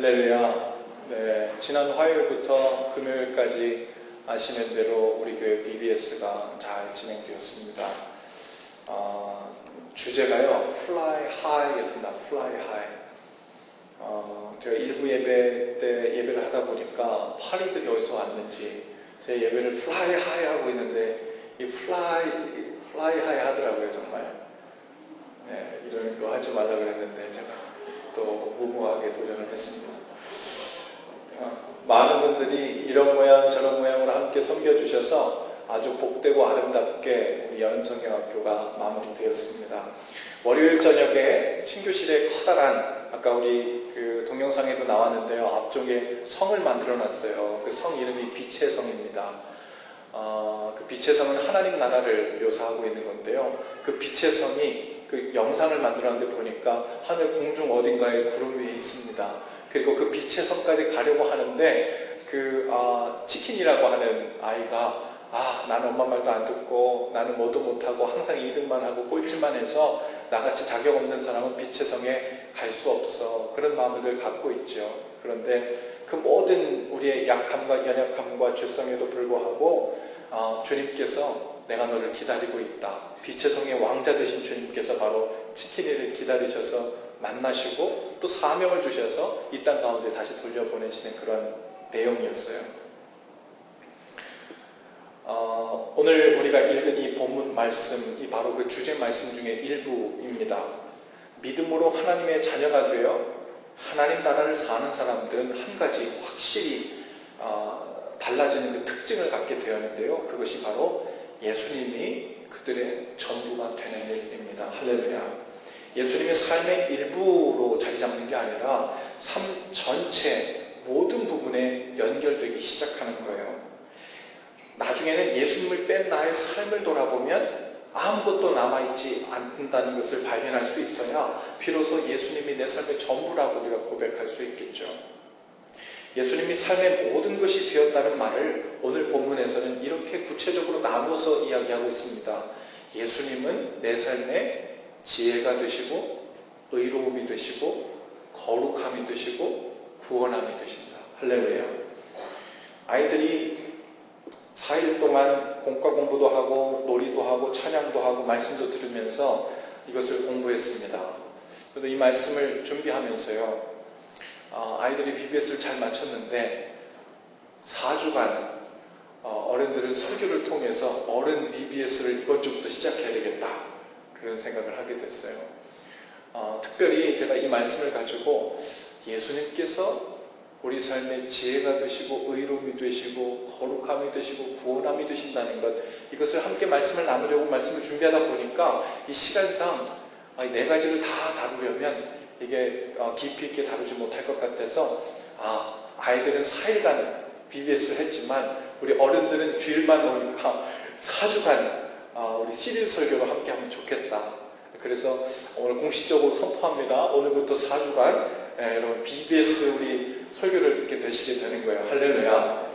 할렐루야. 네, 지난 화요일부터 금요일까지 아시는 대로 우리 교회 VBS가 잘 진행되었습니다. 주제가요, Fly High였습니다. Fly High. 제가 일부 예배 때 예배를 하다 보니까 파리들이 어디서 왔는지 제 예배를 Fly High 하고 있는데 이 Fly High 하더라고요, 정말. 네, 이런 거 하지 말라 그랬는데 제가 또 무모하게 도전을 했습니다. 많은 분들이 이런 모양 저런 모양으로 함께 섬겨주셔서 아주 복되고 아름답게 우리 여름성경학교가 마무리되었습니다. 월요일 저녁에 친교실에 커다란, 아까 우리 그 동영상에도 나왔는데요, 앞쪽에 성을 만들어 놨어요. 그 성 이름이 빛의 성입니다. 그 빛의 성은 하나님 나라를 묘사하고 있는 건데요, 그 빛의 성이 그 영상을 만들었는데 보니까 하늘 공중 어딘가에 구름 위에 있습니다. 그리고 그 빛의 성까지 가려고 하는데 치킨이라고 하는 아이가 나는 엄마 말도 안 듣고 나는 뭐도 못하고 항상 2등만 하고 꼴찌만 해서 나같이 자격 없는 사람은 빛의 성에 갈 수 없어, 그런 마음을 갖고 있죠. 그런데 그 모든 우리의 약함과 연약함과 죄성에도 불구하고 주님께서 내가 너를 기다리고 있다. 빛의 성의 왕자 되신 주님께서 바로 치킨이를 기다리셔서 만나시고 또 사명을 주셔서 이 땅 가운데 다시 돌려보내시는 그런 내용이었어요. 오늘 우리가 읽은 이 본문 말씀이 바로 그 주제 말씀 중에 일부입니다. 믿음으로 하나님의 자녀가 되어 하나님 나라를 사는 사람들은 한 가지 확실히 달라지는 그 특징을 갖게 되었는데요, 그것이 바로 예수님이 그들의 전부가 되는 일입니다. 할렐루야. 예수님의 삶의 일부로 자리 잡는 게 아니라 삶 전체 모든 부분에 연결되기 시작하는 거예요. 나중에는 예수님을 뺀 나의 삶을 돌아보면 아무것도 남아있지 않는다는 것을 발견할 수 있어야 비로소 예수님이 내 삶의 전부라고 우리가 고백할 수 있겠죠. 예수님이 삶의 모든 것이 되었다는 말을 오늘 본문에서는 이렇게 구체적으로 나누어서 이야기하고 있습니다. 예수님은 내 삶의 지혜가 되시고 의로움이 되시고 거룩함이 되시고 구원함이 되신다. 할렐루야. 아이들이 4일 동안 공과 공부도 하고 놀이도 하고 찬양도 하고 말씀도 들으면서 이것을 공부했습니다. 그래도 이 말씀을 준비하면서요, 아이들이 VBS를 잘 마쳤는데 4주간 어른들은 설교를 통해서 어른 VBS를 이번 주부터 시작해야 되겠다, 그런 생각을 하게 됐어요. 특별히 제가 이 말씀을 가지고 예수님께서 우리 삶의 지혜가 되시고 의로움이 되시고 거룩함이 되시고 구원함이 되신다는 것, 이것을 함께 말씀을 나누려고 말씀을 준비하다 보니까 이 시간상 이 네 가지를 다 다루려면 이게 깊이 있게 다루지 못할 것 같아서 아이들은 4일간 VBS를 했지만 우리 어른들은 주일만 오니까 4주간 우리 시리즈 설교로 함께 하면 좋겠다. 그래서 오늘 공식적으로 선포합니다. 오늘부터 4주간 여러분 VBS 우리 설교를 듣게 되시게 되는 거예요. 할렐루야.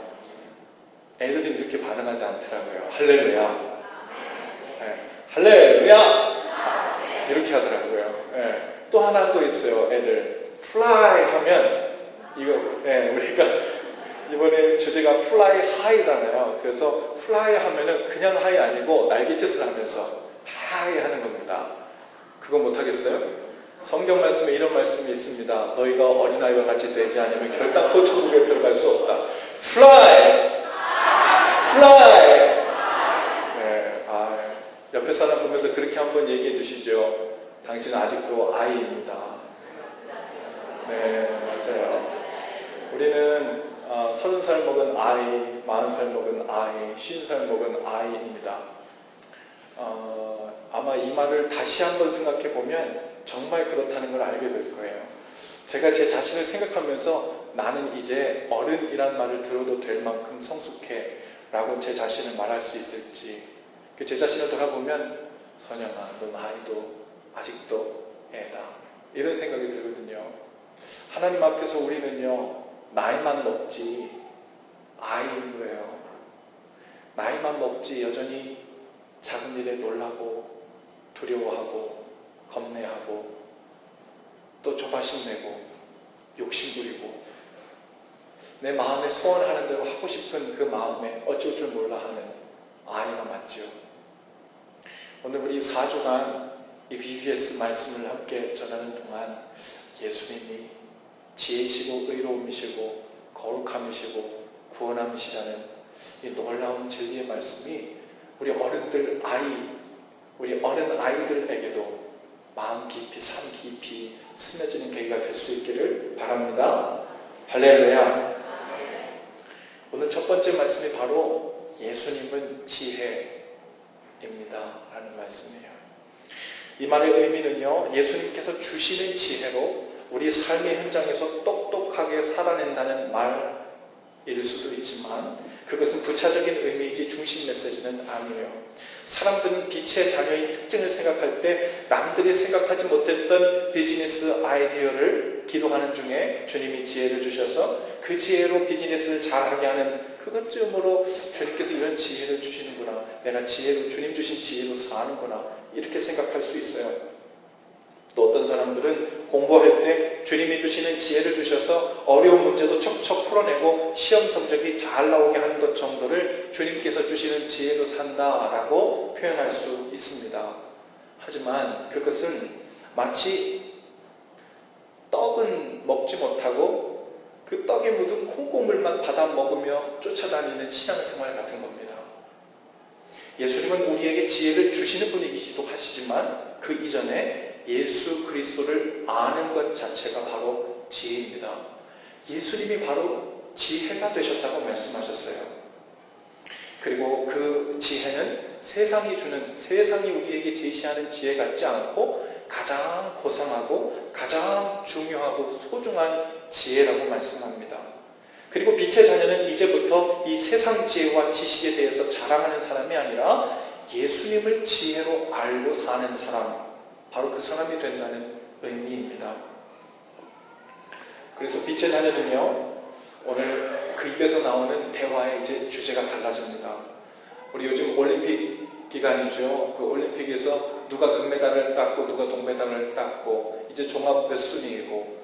애들이 이렇게 반응하지 않더라고요. 할렐루야. 할렐루야. 이렇게 하더라고요. 또 하나 또 있어요. 애들 fly 하면 이거 우리가 이번에 주제가 fly high잖아요. 그래서 fly 하면은 그냥 high 아니고 날개짓을 하면서 high 하는 겁니다. 그거 못하겠어요? 성경 말씀에 이런 말씀이 있습니다. 너희가 어린아이와 같이 되지 않으면 결단코 천국에 들어갈 수 없다. fly! fly! 옆에 사람 보면서 그렇게 한번 얘기해 주시죠. 당신은 아직도 아이입니다. 네, 맞아요. 우리는 30살 먹은 아이, 40살 먹은 아이, 50살 먹은 아이입니다. 아마 이 말을 다시 한번 생각해 보면 정말 그렇다는 걸 알게 될 거예요. 제가 제 자신을 생각하면서 나는 이제 어른이란 말을 들어도 될 만큼 성숙해 라고 제 자신을 말할 수 있을지, 제 자신을 돌아보면 선영아, 넌 아이도 아직도 애다, 이런 생각이 들거든요. 하나님 앞에서 우리는요, 나이만 먹지 아이인 거예요. 나이만 먹지 여전히 작은 일에 놀라고 두려워하고 겁내하고 또 조바심 내고 욕심부리고 내 마음에 소원하는 대로 하고 싶은 그 마음에 어쩔 줄 몰라 하는 아이가 맞죠. 오늘 우리 4주간 이 BBS 말씀을 함께 전하는 동안 예수님이 지혜시고 의로움이시고 거룩함이시고 구원함이시라는 이 놀라운 진리의 말씀이 우리 어른들 우리 어린 아이들에게도 마음 깊이 삶 깊이 스며지는 계기가 될 수 있기를 바랍니다. 할렐루야. 오늘 첫 번째 말씀이 바로 예수님은 지혜입니다 라는 말씀이에요. 이 말의 의미는요, 예수님께서 주시는 지혜로 우리 삶의 현장에서 똑똑하게 살아낸다는 말일 수도 있지만 그것은 부차적인 의미이지 중심 메시지는 아니에요. 사람들은 빛의 자녀의 특징을 생각할 때 남들이 생각하지 못했던 비즈니스 아이디어를 기도하는 중에 주님이 지혜를 주셔서 그 지혜로 비즈니스를 잘하게 하는 그것쯤으로 주님께서 이런 지혜를 주시는구나, 내가 주님 주신 지혜로 사는구나 이렇게 생각할 수 있어요. 또 어떤 사람들은 공부할 때 주님이 주시는 지혜를 주셔서 어려운 문제도 척척 풀어내고 시험 성적이 잘 나오게 하는 것 정도를 주님께서 주시는 지혜로 산다라고 표현할 수 있습니다. 하지만 그것은 마치 떡은 먹지 못하고 그 떡에 묻은 콩고물만 받아 먹으며 쫓아다니는 신앙생활 같은 겁니다. 예수님은 우리에게 지혜를 주시는 분이기도 하시지만 그 이전에 예수 그리스도를 아는 것 자체가 바로 지혜입니다. 예수님이 바로 지혜가 되셨다고 말씀하셨어요. 그리고 그 지혜는 세상이 우리에게 제시하는 지혜 같지 않고 가장 고상하고 가장 중요하고 소중한 지혜라고 말씀합니다. 그리고 빛의 자녀는 이제부터 이 세상 지혜와 지식에 대해서 자랑하는 사람이 아니라 예수님을 지혜로 알고 사는 사람, 바로 그 사람이 된다는 의미입니다. 그래서 빛의 자녀는요, 오늘 그 입에서 나오는 대화의 이제 주제가 달라집니다. 우리 요즘 올림픽 기간이죠. 그 올림픽에서 누가 금메달을 땄고 누가 동메달을 땄고 이제 종합 몇 순위이고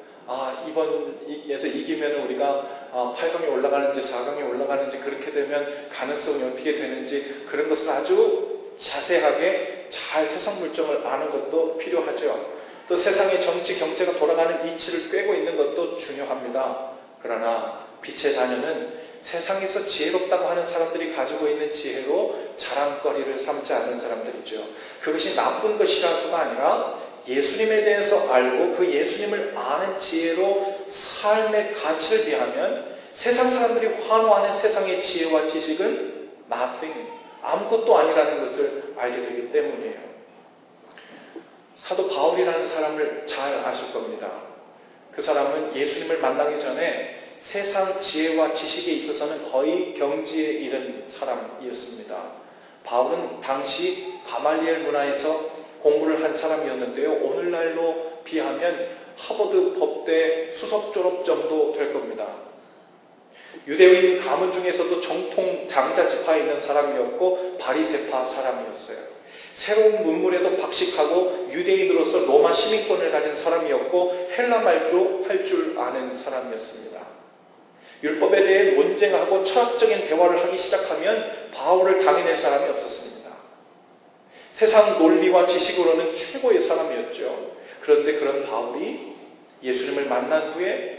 이번에서 이기면 우리가 8강에 올라가는지 4강에 올라가는지 그렇게 되면 가능성이 어떻게 되는지 그런 것을 아주 자세하게 잘 세상 물정을 아는 것도 필요하죠. 또 세상의 정치, 경제가 돌아가는 이치를 꿰고 있는 것도 중요합니다. 그러나 빛의 자녀는 세상에서 지혜롭다고 하는 사람들이 가지고 있는 지혜로 자랑거리를 삼지 않는 사람들이죠. 그것이 나쁜 것이라서가 아니라 예수님에 대해서 알고 그 예수님을 아는 지혜로 삶의 가치를 비하면 세상 사람들이 환호하는 세상의 지혜와 지식은 nothing, 아무것도 아니라는 것을 알게 되기 때문이에요. 사도 바울이라는 사람을 잘 아실 겁니다. 그 사람은 예수님을 만나기 전에 세상 지혜와 지식에 있어서는 거의 경지에 이른 사람이었습니다. 바울은 당시 가말리엘 문화에서 공부를 한 사람이었는데요. 오늘날로 비하면 하버드 법대 수석 졸업 정도 될 겁니다. 유대인 가문 중에서도 정통 장자 지파에 있는 사람이었고 바리새파 사람이었어요. 새로운 문물에도 박식하고 유대인으로서 로마 시민권을 가진 사람이었고 헬라 말도 할 줄 아는 사람이었습니다. 율법에 대해 논쟁하고 철학적인 대화를 하기 시작하면 바울을 당해낼 사람이 없었습니다. 세상 논리와 지식으로는 최고의 사람이었죠. 그런데 그런 바울이 예수님을 만난 후에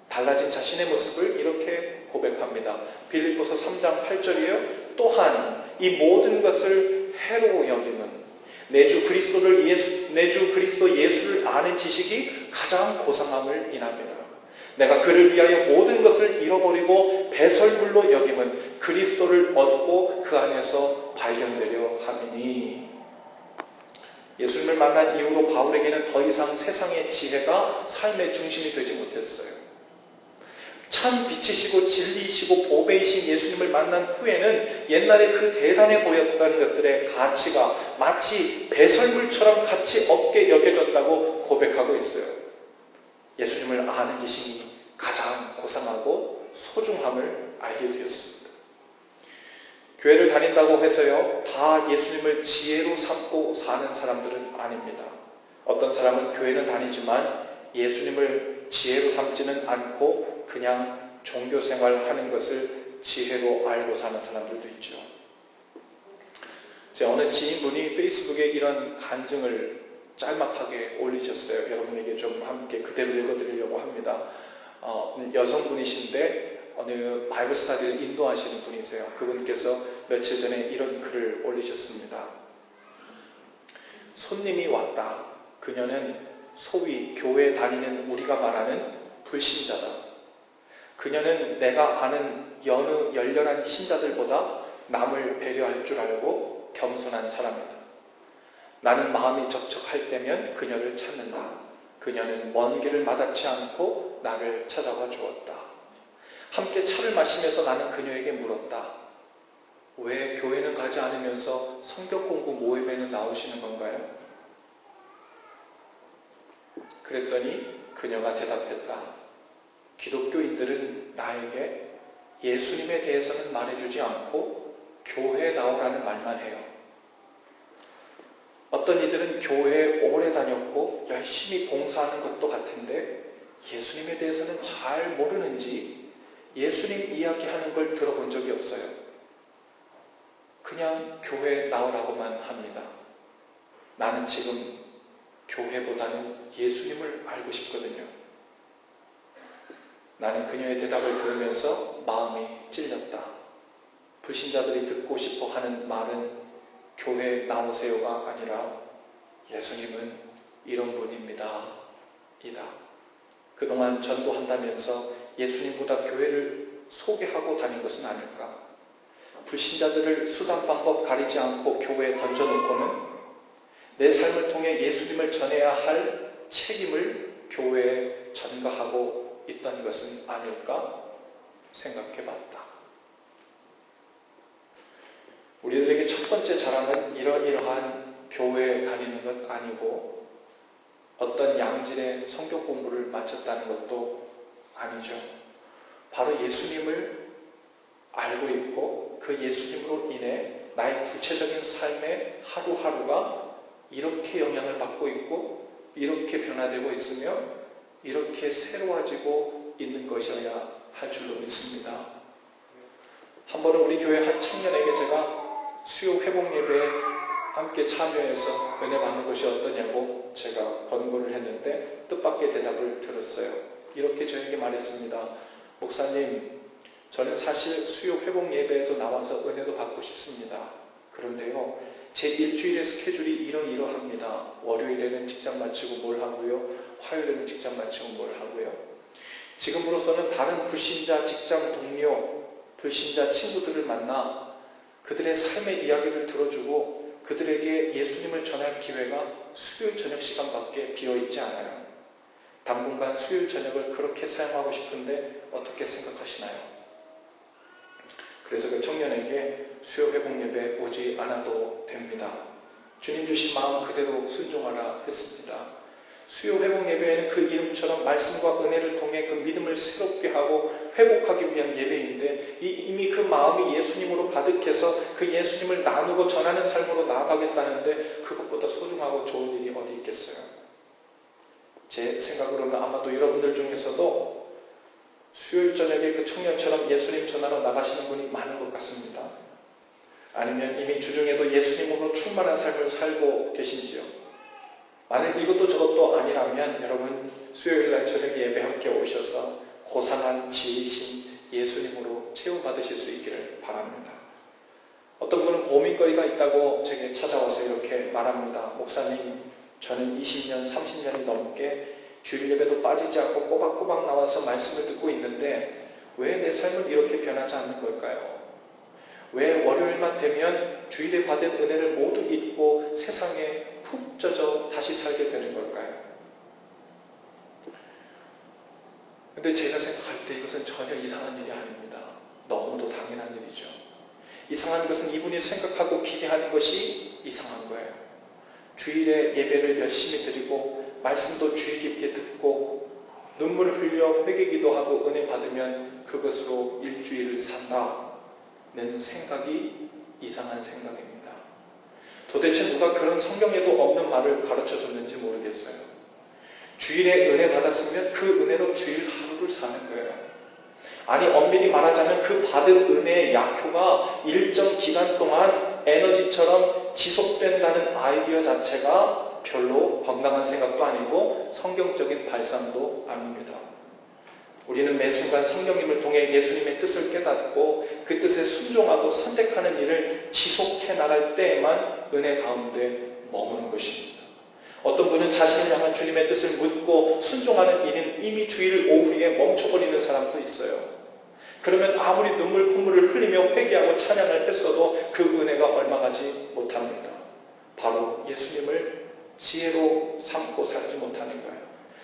달라진 자신의 모습을 이렇게 고백합니다. 빌립보서 3장 8절이에요. 또한 이 모든 것을 해로 여기는 내 주 그리스도 예수를 아는 지식이 가장 고상함을 인하며 내가 그를 위하여 모든 것을 잃어버리고 배설물로 여김은 그리스도를 얻고 그 안에서 발견되려 함이니. 예수님을 만난 이후로 바울에게는 더 이상 세상의 지혜가 삶의 중심이 되지 못했어요. 참 빛이시고 진리이시고 보배이신 예수님을 만난 후에는 옛날에 그 대단해 보였던 것들의 가치가 마치 배설물처럼 가치 없게 여겨졌다고 고백하고 있어요. 예수님을 아는 지식이 가장 고상하고 소중함을 알게 되었습니다. 교회를 다닌다고 해서요, 다 예수님을 지혜로 삼고 사는 사람들은 아닙니다. 어떤 사람은 교회는 다니지만 예수님을 지혜로 삼지는 않고 그냥 종교생활 하는 것을 지혜로 알고 사는 사람들도 있죠. 제 어느 지인분이 페이스북에 이런 간증을 짤막하게 올리셨어요. 여러분에게 좀 함께 그대로 읽어드리려고 합니다. 여성분이신데 어느 바이블 스터디를 인도하시는 분이세요. 그분께서 며칠 전에 이런 글을 올리셨습니다. 손님이 왔다. 그녀는 소위 교회 다니는 우리가 말하는 불신자다. 그녀는 내가 아는 여느 열렬한 신자들보다 남을 배려할 줄 알고 겸손한 사람이다. 나는 마음이 적적할 때면 그녀를 찾는다. 그녀는 먼 길을 마다치 않고 나를 찾아와 주었다. 함께 차를 마시면서 나는 그녀에게 물었다. 왜 교회는 가지 않으면서 성경 공부 모임에는 나오시는 건가요? 그랬더니 그녀가 대답했다. 기독교인들은 나에게 예수님에 대해서는 말해주지 않고 교회에 나오라는 말만 해요. 어떤 이들은 교회에 오래 다녔고 열심히 봉사하는 것도 같은데 예수님에 대해서는 잘 모르는지 예수님 이야기하는 걸 들어본 적이 없어요. 그냥 교회에 나오라고만 합니다. 나는 지금 교회보다는 예수님을 알고 싶거든요. 나는 그녀의 대답을 들으면서 마음이 찔렸다. 불신자들이 듣고 싶어 하는 말은 교회에 나오세요가 아니라 예수님은 이런 분입니다. 이다. 그동안 전도한다면서 예수님보다 교회를 소개하고 다닌 것은 아닐까? 불신자들을 수단 방법 가리지 않고 교회에 던져놓고는 내 삶을 통해 예수님을 전해야 할 책임을 교회에 전가하고 있던 것은 아닐까 생각해 봤다. 우리들에게 첫 번째 자랑은 이러이러한 교회에 다니는 것 아니고 어떤 양질의 성경 공부를 마쳤다는 것도 아니죠. 바로 예수님을 알고 있고 그 예수님으로 인해 나의 구체적인 삶의 하루하루가 이렇게 영향을 받고 있고 이렇게 변화되고 있으며 이렇게 새로워지고 있는 것이어야 할 줄로 믿습니다. 한 번은 우리 교회 한 청년에게 제가 수요 회복 예배에 함께 참여해서 은혜 받는 것이 어떠냐고 제가 권고를 했는데 뜻밖의 대답을 들었어요. 이렇게 저에게 말했습니다. 목사님, 저는 사실 수요 회복 예배에도 나와서 은혜도 받고 싶습니다. 그런데요, 제 일주일의 스케줄이 이러이러합니다. 월요일에는 직장 마치고 뭘 하고요, 화요일에는 직장 마치고 뭘 하고요. 지금으로서는 다른 불신자 직장 동료, 불신자 친구들을 만나 그들의 삶의 이야기를 들어주고 그들에게 예수님을 전할 기회가 수요일 저녁 시간밖에 비어있지 않아요. 당분간 수요일 저녁을 그렇게 사용하고 싶은데 어떻게 생각하시나요? 그래서 그 청년에게 수요 회복 예배 오지 않아도 됩니다. 주님 주신 마음 그대로 순종하라 했습니다. 수요 회복 예배에는 그 이름처럼 말씀과 은혜를 통해 그 믿음을 새롭게 하고 회복하기 위한 예배인데 이미 그 마음이 예수님으로 가득해서 그 예수님을 나누고 전하는 삶으로 나아가겠다는데 그것보다 소중하고 좋은 일이 어디 있겠어요? 제 생각으로는 아마도 여러분들 중에서도 수요일 저녁에 그 청년처럼 예수님 전하러 나가시는 분이 많은 것 같습니다. 아니면 이미 주중에도 예수님으로 충만한 삶을 살고 계신지요? 만약 이것도 저것도 아니라면 여러분 수요일날 저녁 예배 함께 오셔서 고상한 지혜이신 예수님으로 체험받으실 수 있기를 바랍니다. 어떤 분은 고민거리가 있다고 제게 찾아와서 이렇게 말합니다. 목사님, 저는 20년, 30년이 넘게 주일 예배도 빠지지 않고 꼬박꼬박 나와서 말씀을 듣고 있는데 왜 내 삶은 이렇게 변하지 않는 걸까요? 왜 월요일만 되면 주일에 받은 은혜를 모두 잊고 세상에 푹 젖어 다시 살게 되는 걸까요? 근데 제가 생각할 때 이것은 전혀 이상한 일이 아닙니다. 너무도 당연한 일이죠. 이상한 것은 이분이 생각하고 기대하는 것이 이상한 거예요. 주일에 예배를 열심히 드리고 말씀도 주의 깊게 듣고 눈물 흘려 회개기도 하고 은혜 받으면 그것으로 일주일을 산다는 생각이 이상한 생각입니다. 도대체 누가 그런 성경에도 없는 말을 가르쳐 줬는지 모르겠어요. 주일에 은혜 받았으면 그 은혜로 주일 하루를 사는 거예요. 아니 엄밀히 말하자면 그 받은 은혜의 약효가 일정 기간 동안 에너지처럼 지속된다는 아이디어 자체가 별로 건강한 생각도 아니고 성경적인 발상도 아닙니다. 우리는 매 순간 성령님을 통해 예수님의 뜻을 깨닫고 그 뜻에 순종하고 선택하는 일을 지속해 나갈 때에만 은혜 가운데 머무는 것입니다. 어떤 분은 자신을 향한 주님의 뜻을 묻고 순종하는 일인 이미 주일 오후에 멈춰버리는 사람도 있어요. 그러면 아무리 눈물 콧물을 흘리며 회개하고 찬양을 했어도 그 은혜가 얼마 가지 못합니다. 바로 예수님을 지혜로 삼고 살지 못하는 거예요.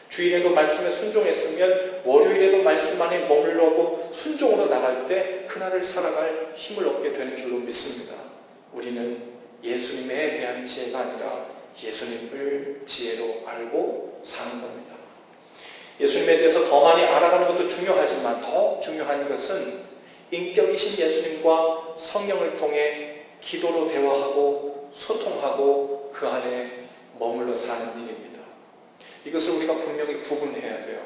주일에도 말씀에 순종했으면 월요일에도 말씀 안에 머물러고 순종으로 나갈 때 그날을 살아갈 힘을 얻게 되는 줄로 믿습니다. 우리는 예수님에 대한 지혜가 아니라 예수님을 지혜로 알고 사는 겁니다. 예수님에 대해서 더 많이 알아가는 것도 중요하지만 더욱 중요한 것은 인격이신 예수님과 성령을 통해 기도로 대화하고 소통하고 그 안에 머물러 사는 일입니다. 이것을 우리가 분명히 구분해야 돼요.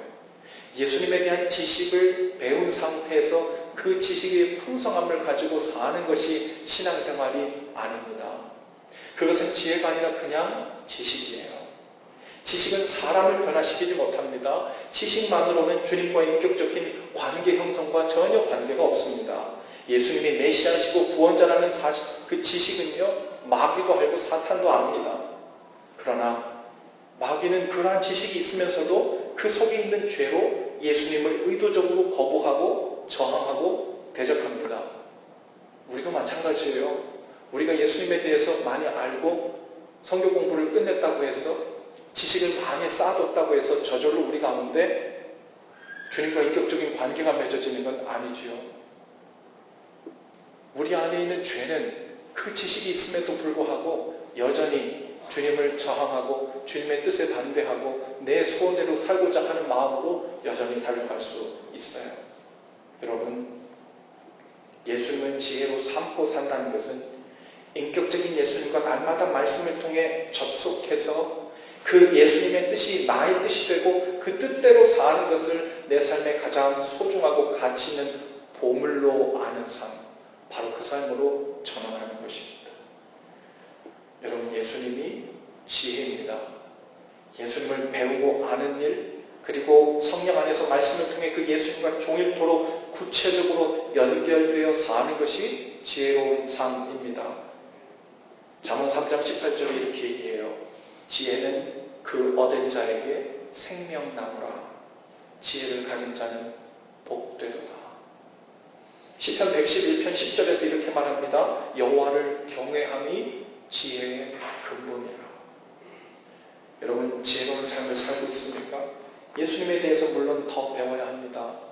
예수님에 대한 지식을 배운 상태에서 그 지식의 풍성함을 가지고 사는 것이 신앙생활이 아닙니다. 그것은 지혜가 아니라 그냥 지식이에요. 지식은 사람을 변화시키지 못합니다. 지식만으로는 주님과 인격적인 관계 형성과 전혀 관계가 없습니다. 예수님이 메시아시고 구원자라는 그 지식은요, 마귀도 알고 사탄도 압니다. 그러나 마귀는 그러한 지식이 있으면서도 그 속에 있는 죄로 예수님을 의도적으로 거부하고 저항하고 대적합니다. 우리도 마찬가지예요. 우리가 예수님에 대해서 많이 알고 성경 공부를 끝냈다고 해서 지식을 많이 쌓아뒀다고 해서 저절로 우리 가운데 주님과 인격적인 관계가 맺어지는 건 아니지요. 우리 안에 있는 죄는 그 지식이 있음에도 불구하고 여전히 주님을 저항하고 주님의 뜻에 반대하고 내 소원대로 살고자 하는 마음으로 여전히 달려갈 수 있어요. 여러분, 예수님을 지혜로 삼고 산다는 것은 인격적인 예수님과 날마다 말씀을 통해 접속해서 그 예수님의 뜻이 나의 뜻이 되고 그 뜻대로 사는 것을 내 삶의 가장 소중하고 가치 있는 보물로 아는 삶, 바로 그 삶으로 전환하는 것입니다. 여러분, 예수님이 지혜입니다. 예수님을 배우고 아는 일, 그리고 성령 안에서 말씀을 통해 그 예수님과 종일토록 구체적으로 연결되어 사는 것이 지혜로운 삶입니다. 잠언 3장 18절에 이렇게 얘기해요. 지혜는 그 얻은 자에게 생명나무라. 지혜를 가진 자는 복되도다. 시편 111편 10절에서 이렇게 말합니다. 여호와를 경외함이 지혜의 근본이라. 여러분, 지혜로운 삶을 살고 있습니까? 예수님에 대해서 물론 더 배워야 합니다.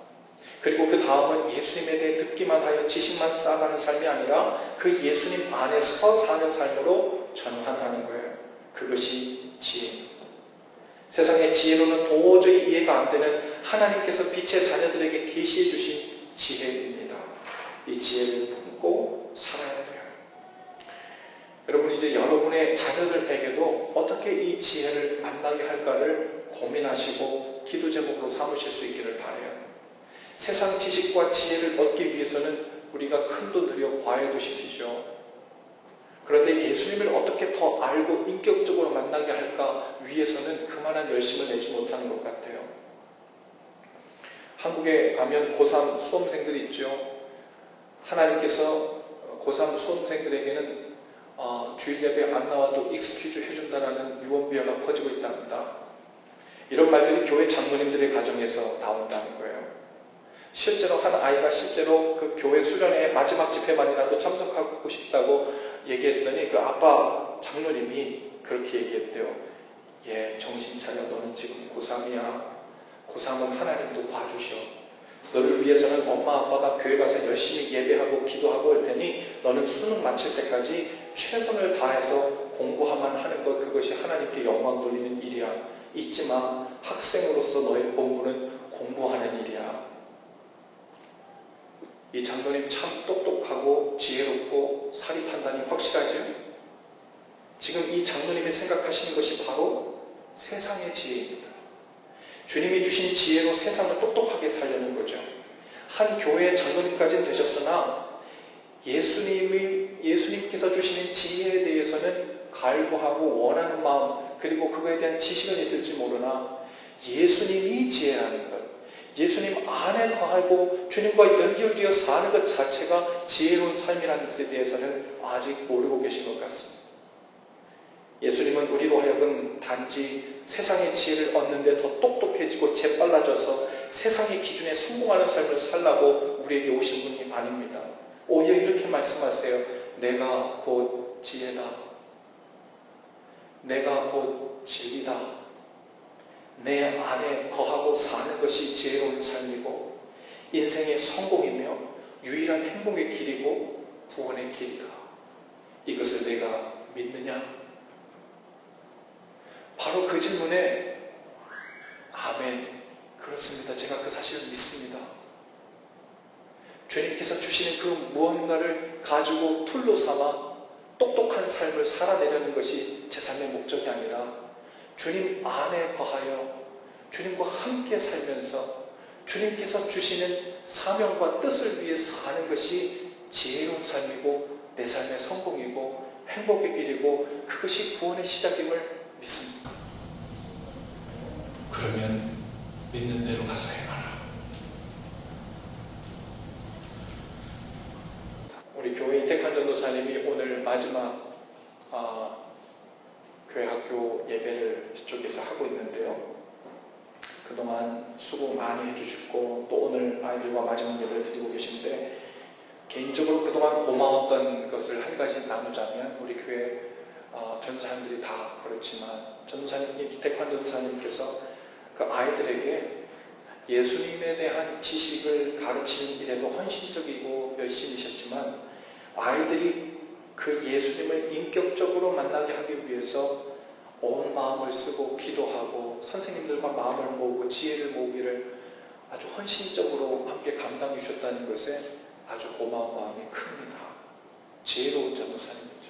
그리고 그 다음은 예수님에 대해 듣기만 하여 지식만 쌓아가는 삶이 아니라 그 예수님 안에서 사는 삶으로 전환하는 거예요. 그것이 지혜입니다. 세상의 지혜로는 도저히 이해가 안 되는 하나님께서 빛의 자녀들에게 계시해 주신 지혜입니다. 이 지혜를 품고 살아야 돼요. 여러분, 이제 여러분의 자녀들에게도 어떻게 이 지혜를 만나게 할까를 고민하시고 기도 제목으로 삼으실 수 있기를 바라요. 세상 지식과 지혜를 얻기 위해서는 우리가 큰 돈 들여 과외도 시키죠. 그런데 예수님을 어떻게 더 알고 인격적으로 만나게 할까 위해서는 그만한 열심을 내지 못하는 것 같아요. 한국에 가면 고3 수험생들이 있죠. 하나님께서 고3 수험생들에게는 주일 예배 안 나와도 익스큐즈 해준다라는 유언비어가 퍼지고 있답니다. 이런 말들이 교회 장로님들의 가정에서 나온다는 거예요. 실제로 한 아이가 실제로 그 교회 수련회 마지막 집회만이라도 참석하고 싶다고 얘기했더니 그 아빠 장로님이 그렇게 얘기했대요. 예, 정신 차려. 너는 지금 고3이야. 고3은 하나님도 봐주셔. 너를 위해서는 엄마 아빠가 교회 가서 열심히 예배하고 기도하고 할 테니 너는 수능 마칠 때까지 최선을 다해서 공부하만 하는 것, 그것이 하나님께 영광 돌리는 일이야. 잊지 마. 학생으로서 너의 본분은 공부하는 일이야. 이 장로님 참 똑똑하고 지혜롭고 사리 판단이 확실하죠? 지금 이 장로님이 생각하시는 것이 바로 세상의 지혜입니다. 주님이 주신 지혜로 세상을 똑똑하게 살려는 거죠. 한 교회의 장로님까지는 되셨으나 예수님께서 주시는 지혜에 대해서는 갈구하고 원하는 마음, 그리고 그거에 대한 지식은 있을지 모르나 예수님이 지혜라는 것, 예수님 안에 거하고 주님과 연결되어 사는 것 자체가 지혜로운 삶이라는 것에 대해서는 아직 모르고 계신 것 같습니다. 예수님은 우리로 하여금 단지 세상의 지혜를 얻는데 더 똑똑해지고 재빨라져서 세상의 기준에 성공하는 삶을 살라고 우리에게 오신 분이 아닙니다. 오히려 이렇게 말씀하세요. 내가 곧 지혜다. 내가 곧 진리다. 내 안에 거하고 사는 것이 지혜로운 삶이고 인생의 성공이며 유일한 행복의 길이고 구원의 길이다. 이것을 내가 믿느냐? 바로 그 질문에 아멘, 그렇습니다. 제가 그 사실을 믿습니다. 주님께서 주시는 그 무언가를 가지고 툴로 삼아 똑똑한 삶을 살아내려는 것이 제 삶의 목적이 아니라 주님 안에 거하여 주님과 함께 살면서 주님께서 주시는 사명과 뜻을 위해 사는 것이 지혜로운 삶이고 내 삶의 성공이고 행복의 길이고 그것이 구원의 시작임을 믿습니다. 그러면 믿는 대로 가서 행하라. 우리 교회 이택한 전도사님이 오늘 마지막 교회 학교 예배를 이쪽에서 하고 있는데요. 그동안 수고 많이 해주셨고 또 오늘 아이들과 마지막 예배를 드리고 계신데 개인적으로 그동안 고마웠던 것을 한 가지 나누자면 우리 교회 전도사님들이 다 그렇지만 이택환 전도사님께서 그 아이들에게 예수님에 대한 지식을 가르치는 일에도 헌신적이고 열심이셨지만 아이들이 그 예수님을 인격적으로 만나게 하기 위해서 온 마음을 쓰고 기도하고 선생님들과 마음을 모으고 지혜를 모으기를 아주 헌신적으로 함께 감당해 주셨다는 것에 아주 고마운 마음이 큽니다. 지혜로운 전도사님이죠.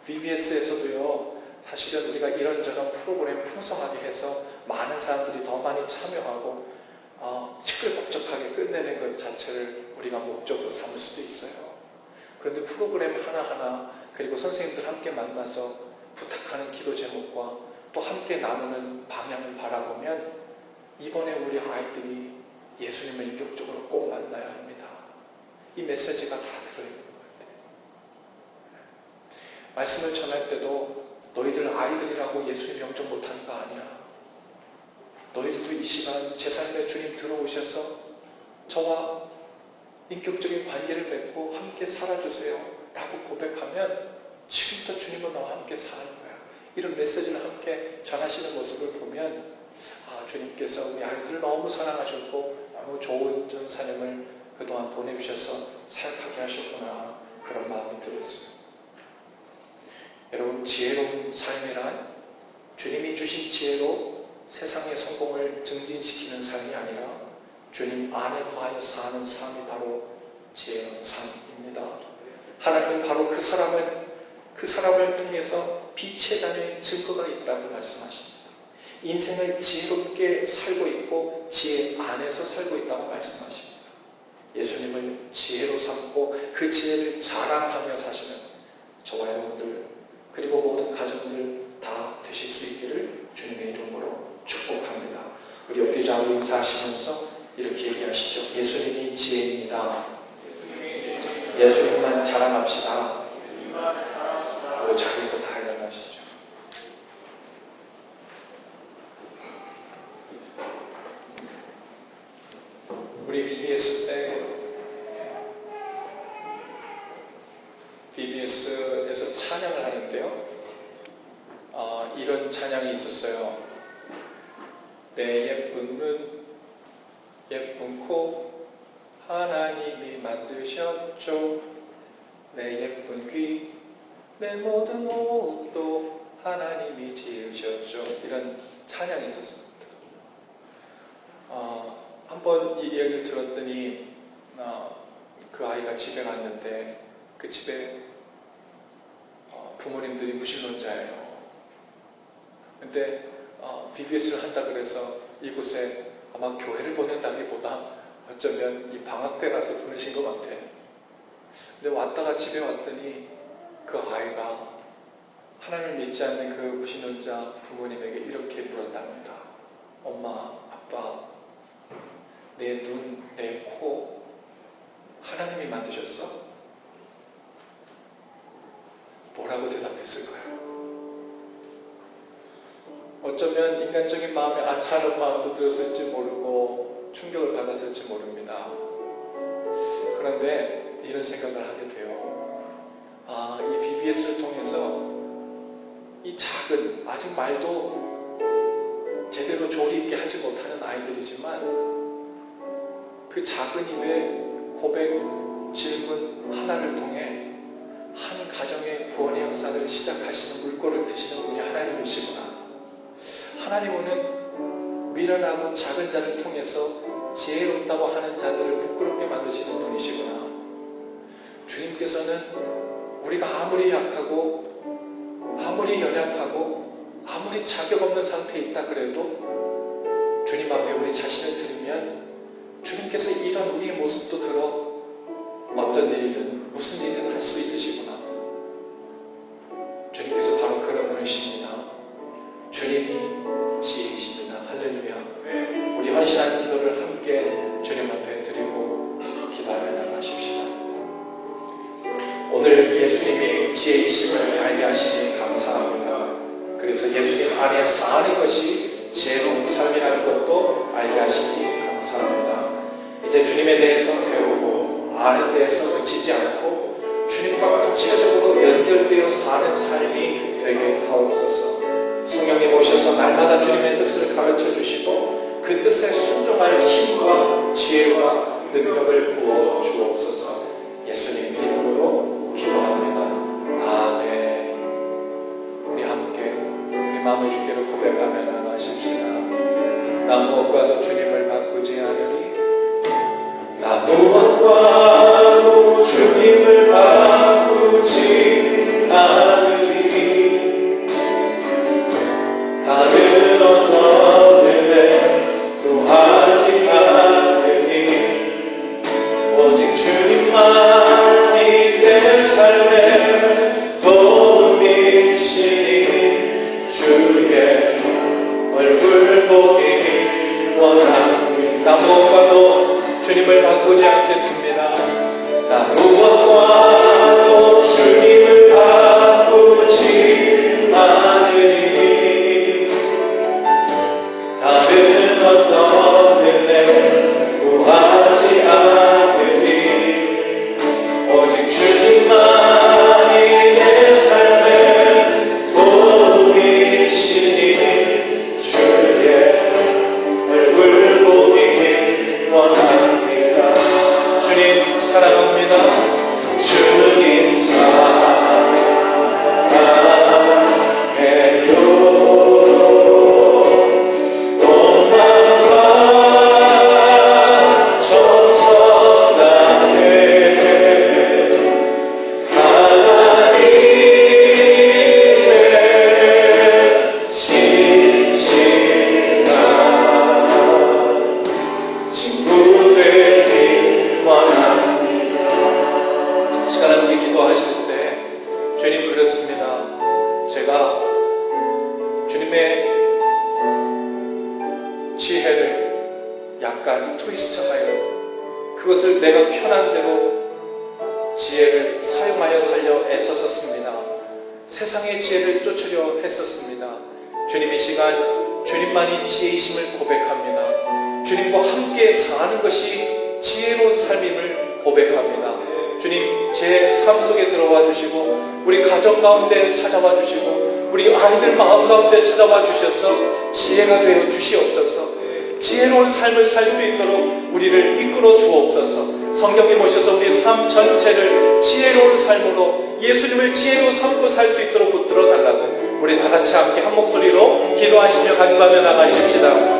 VBS에서도요, 사실은 우리가 이런저런 프로그램 풍성하게 해서 많은 사람들이 더 많이 참여하고 시끌벅적하게 끝내는 것 자체를 우리가 목적으로 삼을 수도 있어요. 그런데 프로그램 하나하나 그리고 선생님들 함께 만나서 부탁하는 기도 제목과 또 함께 나누는 방향을 바라보면 이번에 우리 아이들이 예수님을 인격적으로 꼭 만나야 합니다. 이 메시지가 다 들어있는 것 같아요. 말씀을 전할 때도 너희들 아이들이라고 예수님 영접 못하는 거 아니야. 너희들도 이 시간 제 삶에 주님 들어오셔서 저와 인격적인 관계를 맺고 함께 살아주세요 라고 고백하면 지금부터 주님은 나와 함께 사는 거야. 이런 메시지를 함께 전하시는 모습을 보면 주님께서 우리 아이들을 너무 사랑하셨고 너무 좋은 전사님을 그동안 보내주셔서 사역하게 하셨구나, 그런 마음이 들었어요. 여러분, 지혜로운 삶이란 주님이 주신 지혜로 세상의 성공을 증진시키는 삶이 아니라 주님 안에 거하여 사는 삶이 바로 지혜로운 삶입니다. 하나님은 바로 그 사람을 통해서 빛의 자녀의 증거가 있다고 말씀하십니다. 인생을 지혜롭게 살고 있고 지혜 안에서 살고 있다고 말씀하십니다. 예수님을 지혜로 삼고 그 지혜를 자랑하며 사시는 저와 여러분들 그리고 모든 가정들 다 되실 수 있기를 주님의 이름으로 축복합니다. 우리 엎드리자고 인사하시면서 이렇게 얘기하시죠. 예수님이 지혜입니다. 예수님만 자랑합시다. 그 자리에서 다 일어나시죠. 우리 BBS에서 찬양을 하는데요. 이런 찬양이 있었어요. 내 예쁜 눈, 예쁜 코 하나님이 만드셨죠. 내 예쁜 귀, 내 모든 옷도 하나님이 지으셨죠. 이런 찬양이 있었습니다. 한번 이 이야기를 들었더니 그 아이가 집에 갔는데 그 집에 부모님들이 무신론자예요. 근데 BBS를 한다 그래서 이곳에 아마 교회를 보낸다기보다 어쩌면 이 방학 때라서 보내신 것 같아. 근데 왔다가 집에 왔더니 그 아이가 하나님을 믿지 않는 그 무신론자 부모님에게 이렇게 물었답니다. 엄마, 아빠, 내 눈, 내 코 하나님이 만드셨어? 뭐라고 대답했을까요? 어쩌면 인간적인 마음에 아차하는 마음도 들었을지 모르고 충격을 받았을지 모릅니다. 그런데 이런 생각을 하게 돼요. 이 BBS를 통해서 이 작은, 아직 말도 제대로 조리 있게 하지 못하는 아이들이지만 그 작은 입의 고백, 질문 하나를 통해 한 가정의 구원의 역사를 시작하시는 물꼬를 트시는 분이 하나님이시구나. 하나님은 미련하고 작은 자를 통해서 지혜롭다고 하는 자들을 부끄럽게 만드시는 분이시구나. 주님께서는 우리가 아무리 약하고 아무리 연약하고 아무리 자격 없는 상태에 있다 그래도 주님 앞에 우리 자신을 드리면 주님께서 이런 우리의 모습도 들어 어떤 일이든 무슨 일이든 할 수 있으시구나. 주님께서 바로 그런 분이십니다. 주님이 지혜이십니다. 할렐루야. 우리 헌신한 기도를 함께 주님 앞에 드리고 기도하며 나가십시다. 오늘 예수님이 지혜이심을 알게 하시니 감사합니다. 그래서 예수님 안에 사는 것이 지혜로운 삶이라는 것도 알게 하시니 감사합니다. 이제 주님에 대해서 배우고 아는 데에서 그치지 않고 주님과 구체적으로 연결되어 사는 삶이 되게 하옵소서. 성령님 오셔서 날마다 주님의 뜻을 가르쳐 주시고 그 뜻에 순종할 힘과 지혜와 능력을 부어 주옵소서. 예수님 이름으로 기도합니다. 아멘. 우리 함께 우리 마음의 주께로 고백하며 나가십시다. 나 무엇과도 주님을 바꾸지 않으니 나 무엇과도 주님을 바꾸지 않으니 다른 어떤 은혜 구하지 않으니 오직 주님만이 내 삶의 도움이시니 주의 얼굴 보기 원하니 나 무엇과도 주님을 바꾸지 않겠습니다. 나 무엇과도 주님을 바꾸지 않으니 다른 어떤 은혜 구하지 않으니 오직 주님만이 내 삶의 도움이시니 주의 얼굴 보기 원합니다. 주님 사랑합니다. 주님 사랑해요. 온 마음과 정성다해 하나님의 신실한 친구 되길 원합니다. 시간 함께 기도하실 때 주님 그렇습니다. 제가 주님의 지혜를 약간 트위스트하여 그것을 내가 편한 대로 지혜를 사용하여 살려 애썼습니다. 세상의 지혜를 쫓으려 했었습니다. 주님 이 시간 주님만이 지혜이심을 고백합니다. 주님과 함께 사는 것이 지혜로운 삶임을 고백합니다. 주님 제 삶 속에 들어와 주시고 우리 가정 가운데 찾아와 주시고 우리 아이들 마음 가운데 찾아와 주셔서 지혜가 되어 주시옵소서. 지혜로운 삶을 살 수 있도록 우리를 이끌어 주옵소서. 성령님 오셔서 우리 삶 전체를 지혜로운 삶으로 예수님을 지혜로 삼고 살 수 있도록 붙들어 달라고 우리 다 같이 함께 한 목소리로 기도하시며 간구하며 나가십시다.